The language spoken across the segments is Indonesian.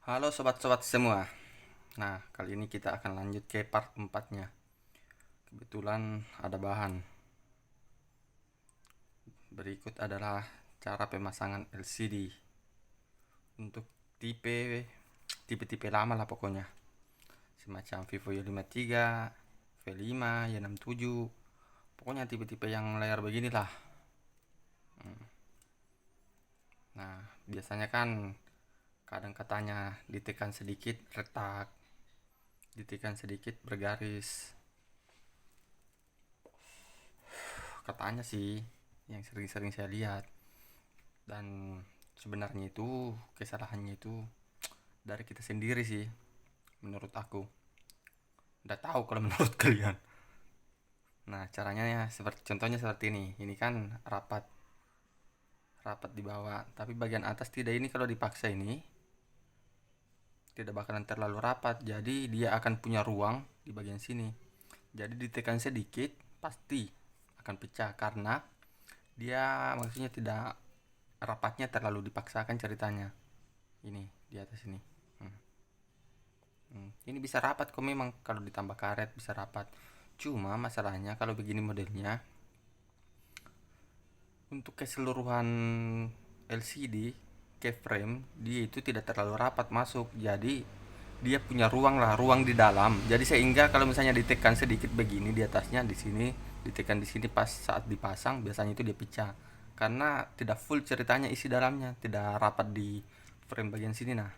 Halo sobat-sobat semua. Nah, kali ini kita akan lanjut ke part 4-nya. Kebetulan ada bahan. Berikut adalah cara pemasangan LCD untuk tipe lama lah pokoknya. Semacam Vivo Y53, V5, Y67. Pokoknya tipe-tipe yang layar beginilah. Nah, biasanya kan kadang katanya ditekan sedikit retak, ditekan sedikit bergaris. Katanya sih yang sering-sering saya lihat, dan sebenarnya itu kesalahannya itu dari kita sendiri sih menurut aku. Nggak tahu kalau menurut kalian. Nah, caranya ya seperti contohnya seperti ini kan rapat rapat di bawah, tapi bagian atas tidak. Ini kalau dipaksa ini tidak bakalan terlalu rapat, jadi dia akan punya ruang di bagian sini. Jadi ditekan sedikit pasti akan pecah karena dia maksudnya tidak rapatnya terlalu dipaksakan ceritanya. Ini di atas ini. Ini bisa rapat kok, memang kalau ditambah karet bisa rapat. Cuma masalahnya kalau begini modelnya, untuk keseluruhan LCD ke frame dia itu tidak terlalu rapat masuk. Jadi dia punya ruang lah, ruang di dalam. Jadi sehingga kalau misalnya ditekan sedikit begini di atasnya, di sini ditekan di sini pas saat dipasang biasanya itu dia pecah. Karena tidak full ceritanya isi dalamnya, tidak rapat di frame bagian sini. Nah,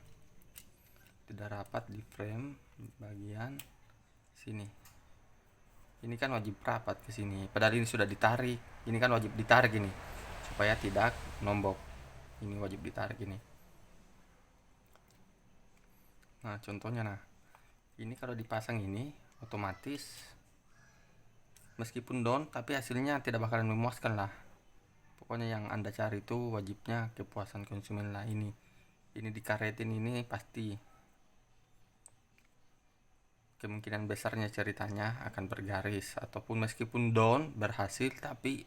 tidak rapat di frame bagian sini. Ini kan wajib rapat ke sini. Padahal ini sudah ditarik. Ini kan wajib ditarik ini supaya tidak nombok. Ini wajib ditarik ini. Nah, contohnya ini kalau dipasang ini otomatis meskipun down tapi hasilnya tidak bakalan memuaskan lah. Pokoknya yang Anda cari itu wajibnya kepuasan konsumen lah ini. Ini dikaretin ini pasti kemungkinan besarnya ceritanya akan bergaris, ataupun meskipun down berhasil tapi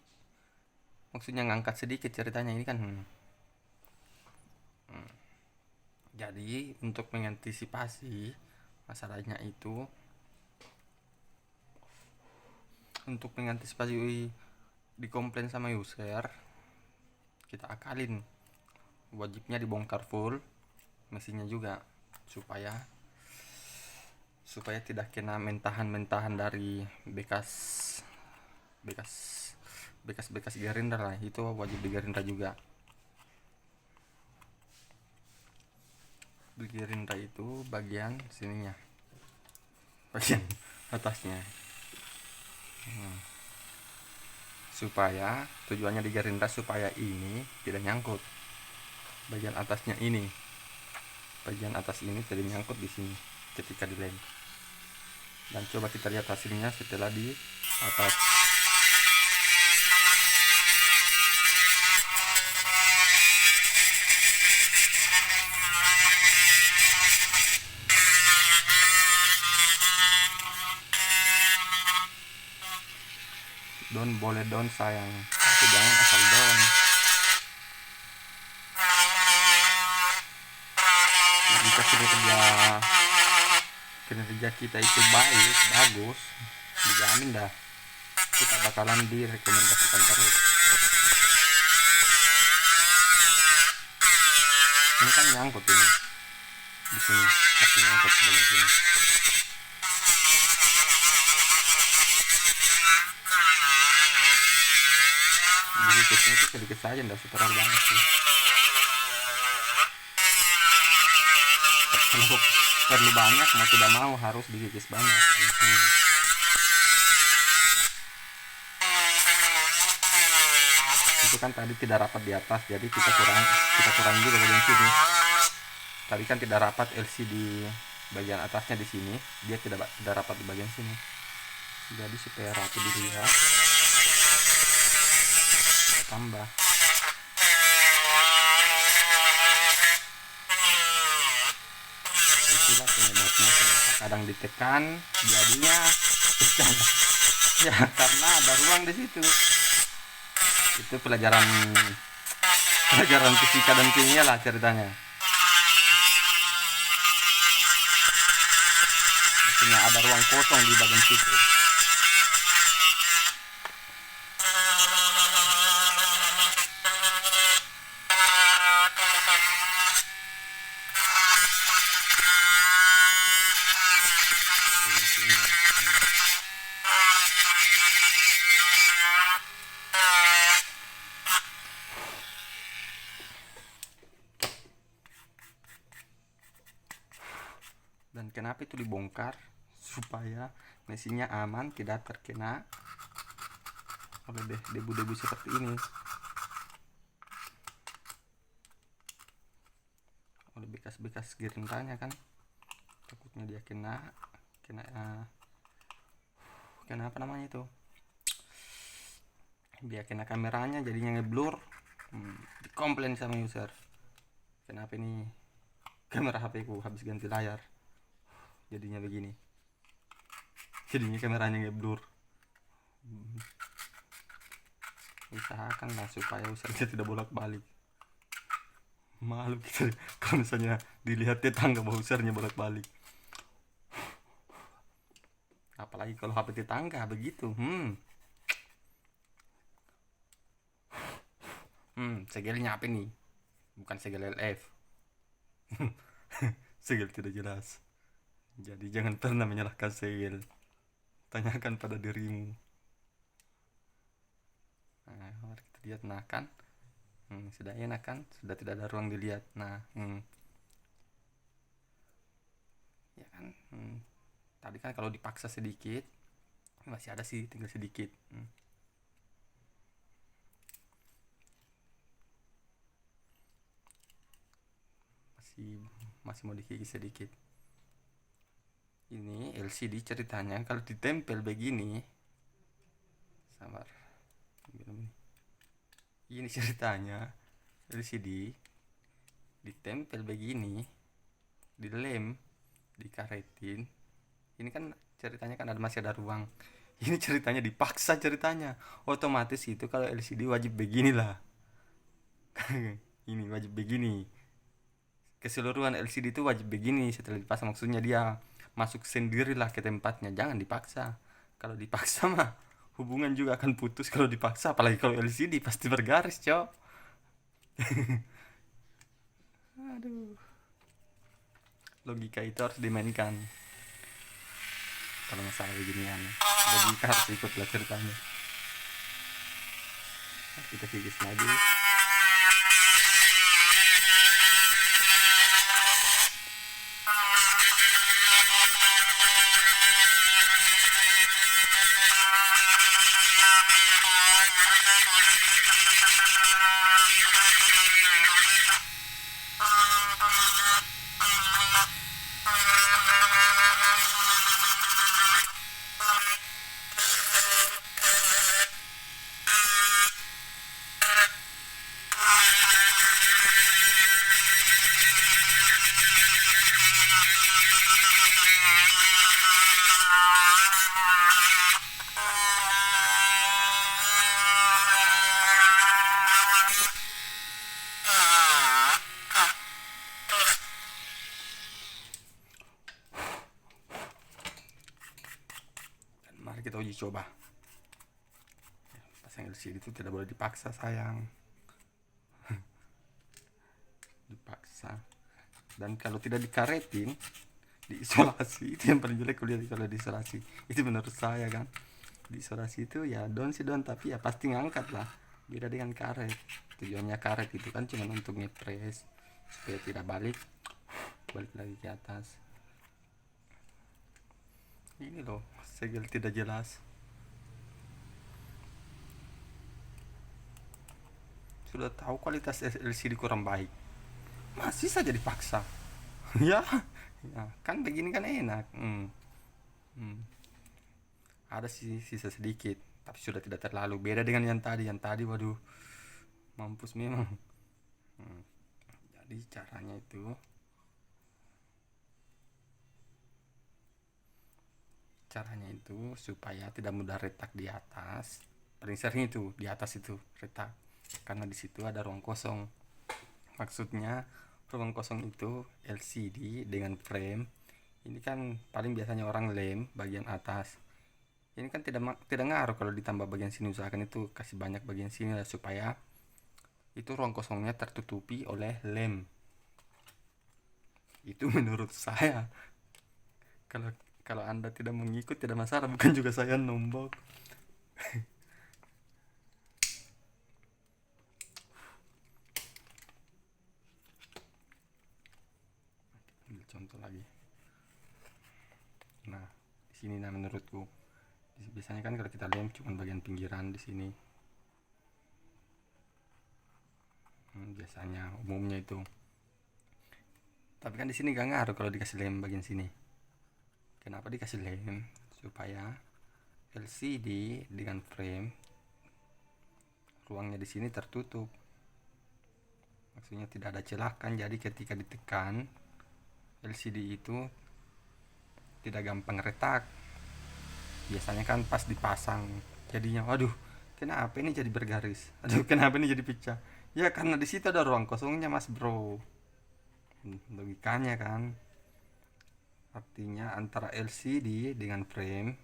maksudnya ngangkat sedikit ceritanya ini kan. Jadi untuk mengantisipasi masalahnya itu, untuk mengantisipasi dikomplain sama user, kita akalin wajibnya dibongkar full mesinnya juga supaya tidak kena mentahan dari bekas Gerindra lah. Itu wajib di Gerindra juga. Di Gerindra itu bagian sininya, bagian atasnya. Supaya tujuannya di Gerindra supaya ini tidak nyangkut bagian atasnya ini. Bagian atas ini tidak nyangkut di sini ketika dilem. Dan coba kita lihat hasilnya setelah di atas. Down boleh down sayang, tapi jangan asal down. Jika kinerja kita itu bagus, dijamin dah kita bakalan direkomendasikan terus. Ini kan nyangkut ini di sini, pasti nyangkut bagian sini. Jadi case-nya itu sedikit saja, nggak terlalu banget sih. Kalau perlu banyak mau tidak mau harus dikikis banyak di sini. Itu kan tadi tidak rapat di atas, jadi kita kurang juga bagian sini. Tadi kan tidak rapat LCD bagian atasnya di sini, dia tidak rapat di bagian sini. Jadi supaya rapi dilihat, kita tambah. Itulah penyebabnya kenapa kadang ditekan jadinya pecah. Ya karena ada ruang di situ. Itu pelajaran fisika dan kimia lah ceritanya. maksudnya ada ruang kosong di bagian situ. Dan kenapa itu dibongkar? Supaya mesinnya aman, tidak terkena oleh debu-debu seperti ini, oleh bekas-bekas gerindanya kan, takutnya dia kena apa namanya itu, dia kena kameranya jadinya ngeblur. Dikomplain sama user, kenapa ini kamera HP ku habis ganti layar jadinya begini, jadinya kameranya ngeblur. Usahakanlah supaya usernya tidak bolak-balik. Malu kita kalau misalnya dilihat tetangga bahwa usernya bolak-balik, apalagi kalau HP tetangga begitu. Segelnya apa nih? Bukan segel LF. Segel tidak jelas. Jadi jangan pernah menyalahkan segel, tanyakan pada dirimu. Nah, mari kita lihat. Nah kan, sudah enak kan, sudah tidak ada ruang dilihat. Nah, ya kan, tadi kan kalau dipaksa sedikit masih ada sih, tinggal sedikit. Masih mau dikikis sedikit. Ini LCD ceritanya kalau ditempel begini, sabar, ini ceritanya LCD ditempel begini, dilem, dikaretin. Ini kan ceritanya kan masih ada ruang. Ini ceritanya dipaksa ceritanya. Otomatis itu kalau LCD wajib beginilah. Ini wajib begini. Keseluruhan LCD itu wajib begini setelah dipasang, maksudnya dia masuk sendirilah ke tempatnya, jangan dipaksa. Kalau dipaksa mah hubungan juga akan putus kalau dipaksa, apalagi kalau LCD pasti bergaris, cok. Aduh, logika itu harus dimainkan kalau masalah beginian. Logika harus ikutlah ceritanya. Kita kikis lagi. Mari kita uji coba. Pasang LCD itu tidak boleh dipaksa, sayang. Dipaksa. Dan kalau tidak dikaretin, diisolasi. Itu yang paling jelek kalau diisolasi. Itu menurut saya kan. Diisolasi itu ya don, tapi ya pasti ngangkat lah. Beda dengan karet. Tujuannya karet itu kan cuma untuk ngepres supaya tidak balik lagi ke atas. Ini loh, segel tidak jelas. Sudah tahu kualitas LCD kurang baik, masih saja dipaksa. Ya, kan begini kan enak. Ada sih sisa sedikit, tapi sudah tidak terlalu. Beda dengan yang tadi waduh, mampus memang. Jadi caranya itu supaya tidak mudah retak di atas. Paling sering itu di atas itu retak, karena di situ ada ruang kosong. Maksudnya ruang kosong itu LCD dengan frame Ini kan paling biasanya orang lem bagian atas. Ini kan tidak ngaruh kalau ditambah bagian sini, usahakan itu kasih banyak bagian sini lah supaya itu ruang kosongnya tertutupi oleh lem. Itu menurut saya. Kalau kalau Anda tidak mengikut tidak masalah, bukan juga saya nombok. Ambil contoh lagi. Nah, di sini nah menurutku biasanya kan kalau kita lem cuma bagian pinggiran di sini. Biasanya umumnya itu. Tapi kan di sini gak ngaruh kalau dikasih lem bagian sini. Kenapa dikasih lem? Supaya LCD dengan frame ruangnya di sini tertutup. Maksudnya tidak ada celah kan, jadi ketika ditekan LCD itu tidak gampang retak. Biasanya kan pas dipasang jadinya waduh, kenapa ini jadi bergaris? Aduh, kenapa ini jadi pecah? Ya karena di situ ada ruang kosongnya, Mas Bro. Logikanya kan. Artinya antara LCD dengan frame,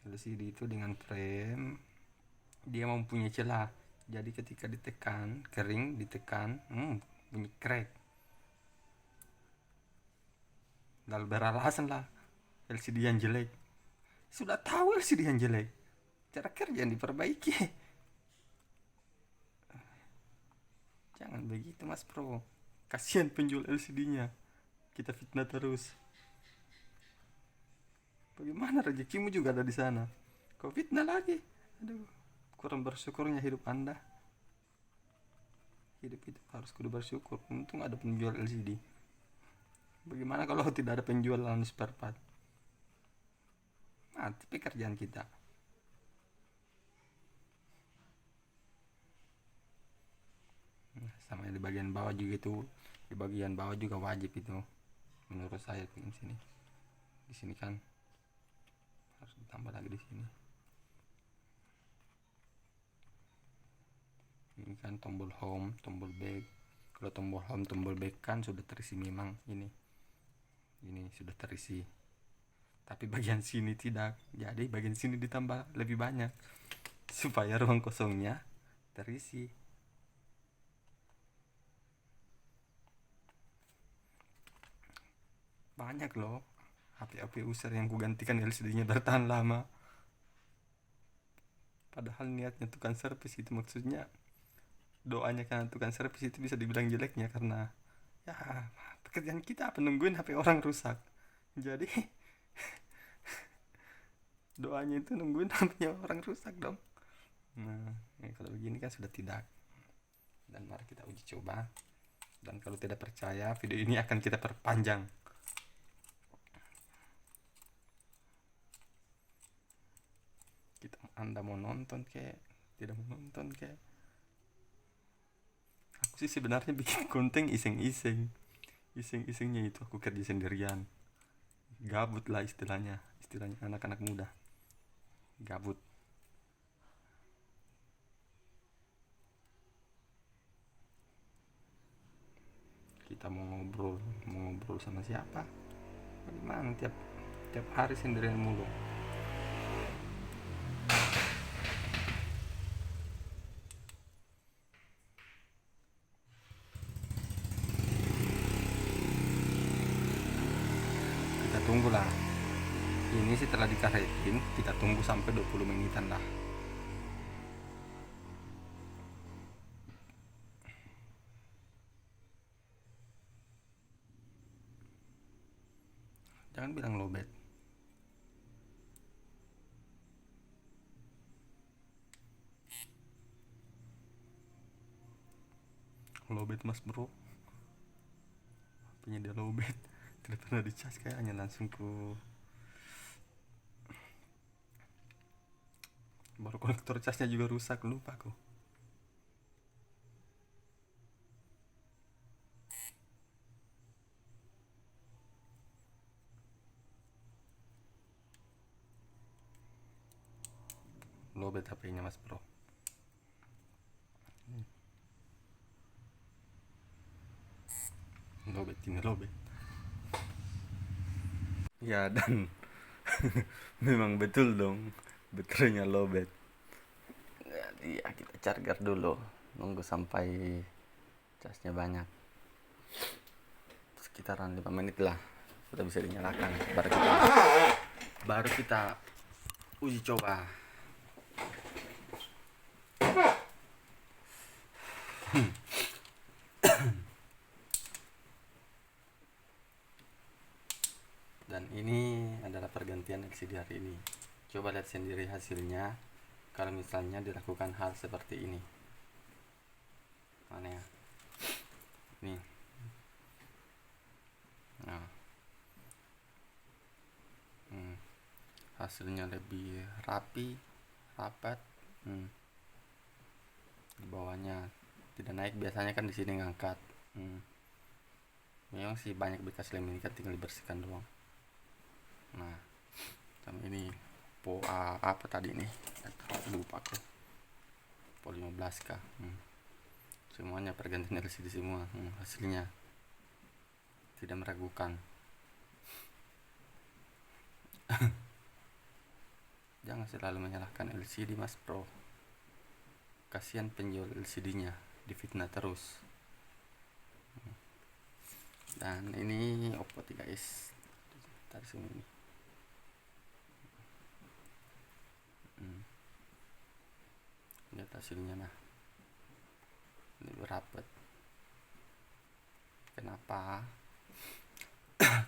LCD itu dengan frame dia mempunyai celah. Jadi ketika ditekan, kering ditekan, bunyi crack. Lalu beralasan lah LCD yang jelek. Sudah tahu LCD yang jelek, cara kerja yang diperbaiki. Jangan begitu, Mas Bro. Kasihan penjual LCD-nya. Kita fitnah terus. Bagaimana rezekimu juga ada di sana? Kau fitnah lagi. Aduh, kurang bersyukurnya hidup Anda. Hidup itu harus kudu bersyukur. Untung ada penjual LCD. Bagaimana kalau tidak ada penjualan spare part? Mati pekerjaan kita. Sama di bagian bawah juga itu. Di bagian bawah juga wajib itu. Menurut saya di sini. Di sini kan harus ditambah lagi di sini. Ini kan tombol home, tombol back. Kalau tombol home, tombol back kan sudah terisi memang ini sudah terisi. Tapi bagian sini tidak. Jadi bagian sini ditambah lebih banyak supaya ruang kosongnya terisi. Banyak loh HP user yang kugantikan LCD-nya bertahan lama. Padahal niatnya tukang servis itu, maksudnya doanya kan tukang servis itu bisa dibilang jeleknya karena ya pekerjaan kita apa nungguin HP orang rusak. Jadi doanya itu nungguin HP orang rusak dong. Nah, ya kalau begini kan sudah tidak. Dan mari kita uji coba. Dan kalau tidak percaya, video ini akan kita perpanjang. Anda mau nonton kayak tidak mau nonton kayak. Aku sih sebenarnya bikin konten iseng-isengnya itu aku kerja sendirian, gabut lah istilahnya anak-anak muda gabut. Kita mau ngobrol sama siapa? Bagaimana tiap hari sendirian mulu. Kita tunggulah. Ini setelah dikaretin kita tunggu sampai 20 menitan lah. Jangan bilang lowbat. Lowbat, Mas Bro. Punya dia lowbat. Tidak pernah dicas kayaknya, langsung baru konektor casnya juga rusak, lupa aku. Lowbat HP-nya, Mas Bro. lobet ini lobet ya. Dan memang betul dong, betulnya lobet. Jadi ya kita charger dulu, nunggu sampai casnya banyak, sekitaran 5 menit lah sudah bisa dinyalakan. Baru kita uji coba. Dan ini adalah pergantian LCD hari ini. Coba lihat sendiri hasilnya kalau misalnya dilakukan hal seperti ini. Mana ya? Nih. Nah. Hasilnya lebih rapi, rapat. Di bawahnya tidak naik, biasanya kan di sini ngangkat. Memang sih banyak bekas lem ini kan, tinggal dibersihkan doang. Nah, sama ini apa tadi nih? Lupa aku. Po 15 kah? Semuanya pergantian LCD semua. Hasilnya tidak meragukan. Jangan selalu menyalahkan LCD Mas Bro. Kasihan penjual LCD-nya, difitnah terus. Dan ini Oppo 3s. Tarik sini nih. Lihat hasilnya nah. Lebih rapat. Kenapa?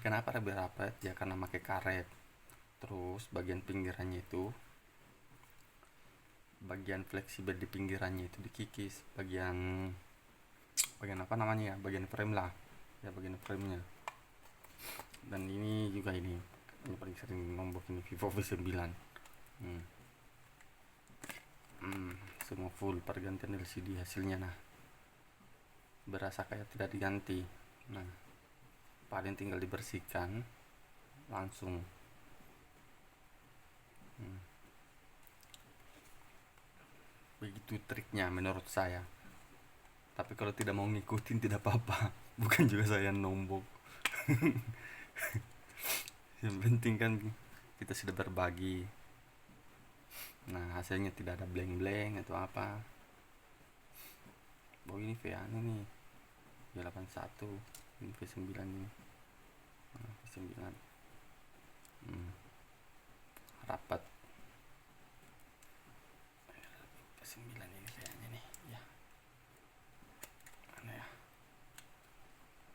Kenapa lebih rapat? Ya karena pakai karet. Terus bagian pinggirannya itu, bagian fleksibel di pinggirannya itu dikikis. Bagian apa namanya ya? Bagian frame lah. Ya bagian framenya. Dan ini juga ini paling sering nombok ini Vivo V9. Semua full pergantian LCD hasilnya nah. Berasa kayak tidak diganti. Nah, paling tinggal dibersihkan langsung. Begitu triknya menurut saya. Tapi kalau tidak mau ngikutin tidak apa-apa. Bukan juga saya nombok. Yang penting kan kita sudah berbagi. Nah, hasilnya tidak ada blank-blank atau apa. Oh ini V nih, V81, ini V9 ini. Nah, V9 rapat. V9 ini kayaknya nih ya. Mana ya?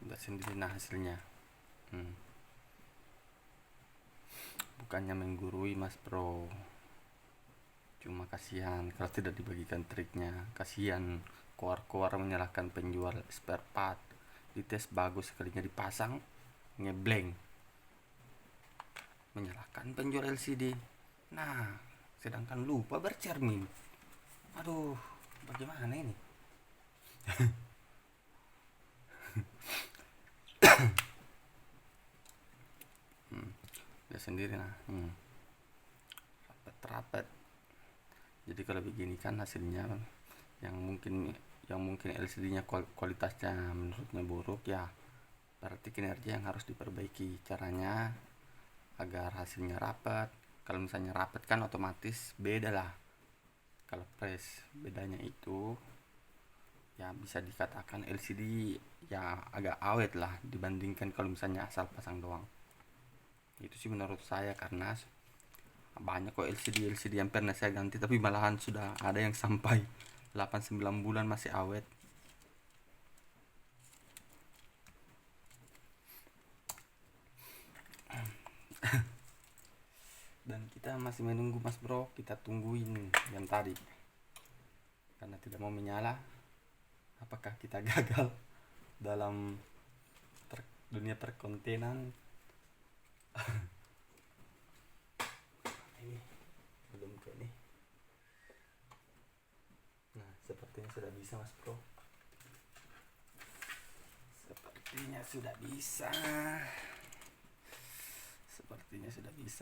Lihat sendiri nah hasilnya. Bukannya menggurui Mas Bro, cuma kasihan kalau tidak dibagikan triknya. Kasihan koar-koar menyalahkan penjual spare part. Dites bagus, sekalinya dipasang ngeblank. Menyalahkan penjual LCD. Nah, sedangkan lupa bercermin. Aduh, bagaimana ini? Lihat sendiri nah. Rapat-rapat. Jadi kalau begini kan hasilnya yang mungkin LCD-nya kualitasnya menurutnya buruk ya, berarti kinerja yang harus diperbaiki. Caranya agar hasilnya rapat. Kalau misalnya rapat kan otomatis beda lah. Kalau press bedanya itu ya bisa dikatakan LCD ya agak awet lah dibandingkan kalau misalnya asal pasang doang. Itu sih menurut saya, karena banyak kok LCD yang pernah saya ganti tapi malahan sudah ada yang sampai 8-9 bulan masih awet. Dan kita masih menunggu Mas Bro, kita tungguin yang tadi karena tidak mau menyala. Apakah kita gagal dalam dunia perkontenan? Ini belum ke ini. Nah, sepertinya sudah bisa Mas Bro. Sepertinya sudah bisa.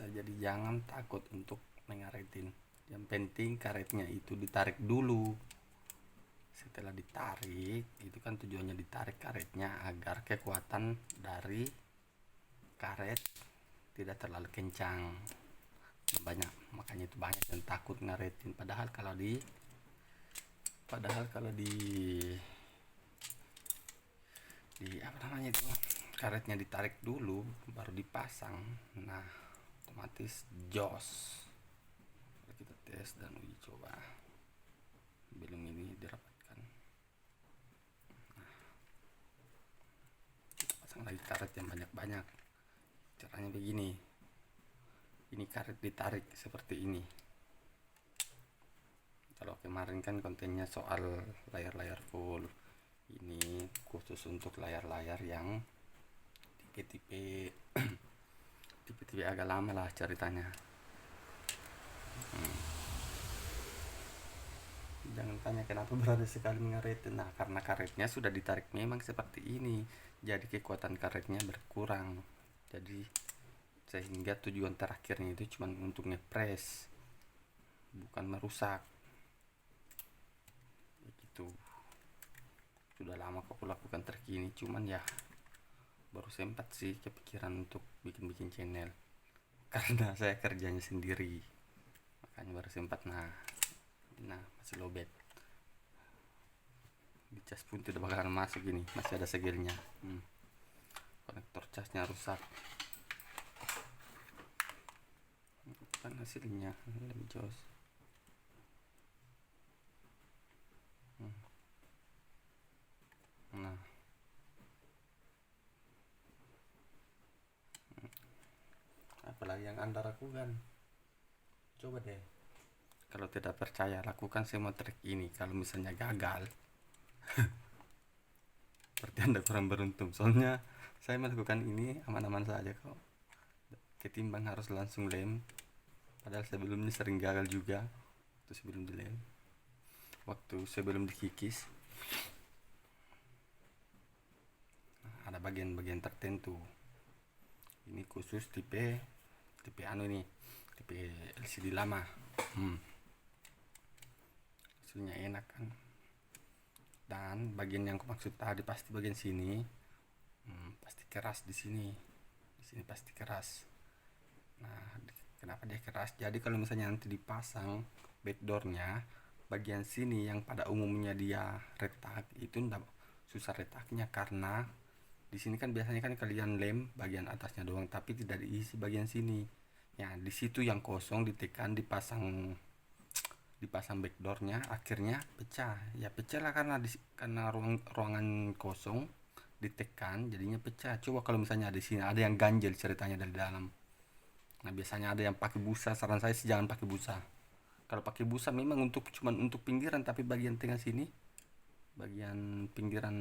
Jadi jangan takut untuk mengaretin. Yang penting karetnya itu ditarik dulu. setelah ditarik itu kan tujuannya ditarik karetnya agar kekuatan dari karet tidak terlalu kencang banyak, makanya itu banyak yang takut ngaretin. Padahal kalau di apa namanya itu, karetnya ditarik dulu baru dipasang, nah otomatis jos. Kita tes dan uji coba belum ini dirapatkan. Nah, kita pasang lagi karet yang banyak-banyak. Caranya begini, ini karet ditarik seperti ini. Kalau kemarin kan kontennya soal layar-layar full, ini khusus untuk layar-layar yang tipe-tipe tipe-tipe agak lama lah ceritanya. Jangan tanya kenapa berani sekali mengaretin. Nah, karena karetnya sudah ditarik memang seperti ini, jadi kekuatan karetnya berkurang. Jadi sehingga tujuan terakhirnya itu cuma untuk ngepres, bukan merusak. Begitu. Sudah lama aku lakukan trik ini, cuman ya baru sempat sih kepikiran untuk bikin channel. Karena saya kerjanya sendiri, makanya baru sempat. Nah masih lowbat, dicas pun tidak bakalan masuk, ini masih ada segelnya. Konektor casnya rusak, kan hasilnya lebih jos. Nah apalagi yang Anda lakukan, coba deh. Kalau tidak percaya, lakukan semua trik ini. Kalau misalnya gagal berarti Anda kurang beruntung. Soalnya saya melakukan ini aman-aman saja kok, ketimbang harus langsung lem. Padahal sebelumnya sering gagal juga waktu sebelum dilem, waktu sebelum dikikis. Ada bagian-bagian tertentu. Ini khusus tipe anu ini, tipe LCD lama. Hasilnya enak kan. Dan bagian yang aku maksud tadi pasti bagian sini, pasti keras di sini pasti keras. Nah, kenapa dia keras? Jadi kalau misalnya nanti dipasang backdoornya, bagian sini yang pada umumnya dia retak itu enggak susah retaknya, karena di sini kan biasanya kan kalian lem bagian atasnya doang, tapi tidak diisi bagian sini. Ya, di situ yang kosong ditekan, dipasang backdoornya, akhirnya pecah. Ya pecah lah karena ruangan kosong ditekan jadinya pecah. Coba kalau misalnya di sini ada yang ganjel ceritanya dari dalam. Nah, biasanya ada yang pakai busa. Saran saya sih jangan pakai busa. Kalau pakai busa memang cuman untuk pinggiran, tapi bagian tengah sini, bagian pinggiran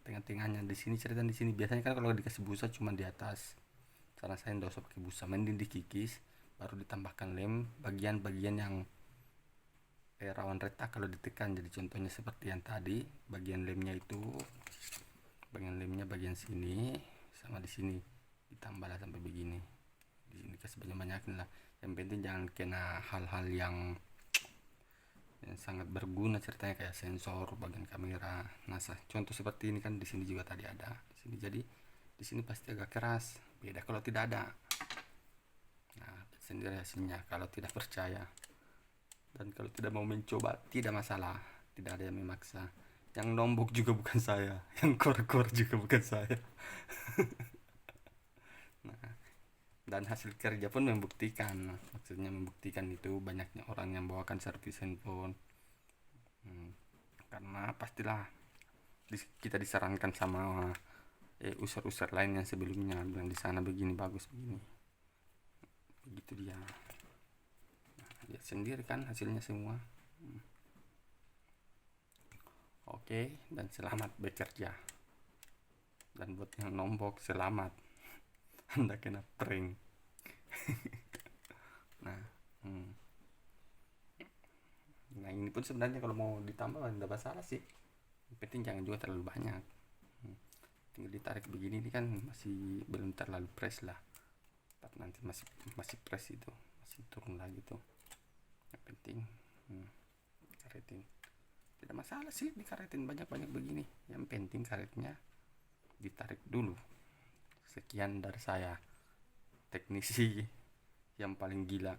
tengah-tengahnya di sini, cerita di sini biasanya kan kalau dikasih busa cuma di atas. Saran saya enggak usah pakai busa, mending dikikis baru ditambahkan lem bagian-bagian yang rawan retak kalau ditekan. Jadi contohnya seperti yang tadi, bagian lemnya bagian sini sama di sini ditambah lah sampai begini. Di sini kasih banyak-banyakin lah. Yang penting jangan kena hal-hal yang sangat berguna ceritanya, kayak sensor, bagian kamera. Nah, contoh seperti ini kan di sini juga tadi ada di sini, jadi di sini pasti agak keras. Beda kalau tidak ada. Nah, sendiri hasilnya kalau tidak percaya. Dan kalau tidak mau mencoba, tidak masalah, tidak ada yang memaksa. Yang nombok juga bukan saya, yang kor-kor juga bukan saya. Nah, dan hasil kerja pun membuktikan, maksudnya membuktikan itu banyaknya orang yang bawakan servis handphone. Karena pastilah kita disarankan sama user-user lain yang sebelumnya bilang di sana begini bagus begini, begitu dia. Lihat sendiri kan hasilnya semua. Oke, dan selamat bekerja. Dan buat yang nombok, selamat, Anda kena prank. Nah ini pun sebenarnya kalau mau ditambah tidak masalah sih, yang penting jangan juga terlalu banyak. Tinggal ditarik begini, ini kan masih belum terlalu press lah, nanti masih press itu masih turun lagi tuh. Yang penting karetin tidak masalah sih dikaretin banyak-banyak begini, yang penting karetnya ditarik dulu. Sekian dari saya, teknisi yang paling gila.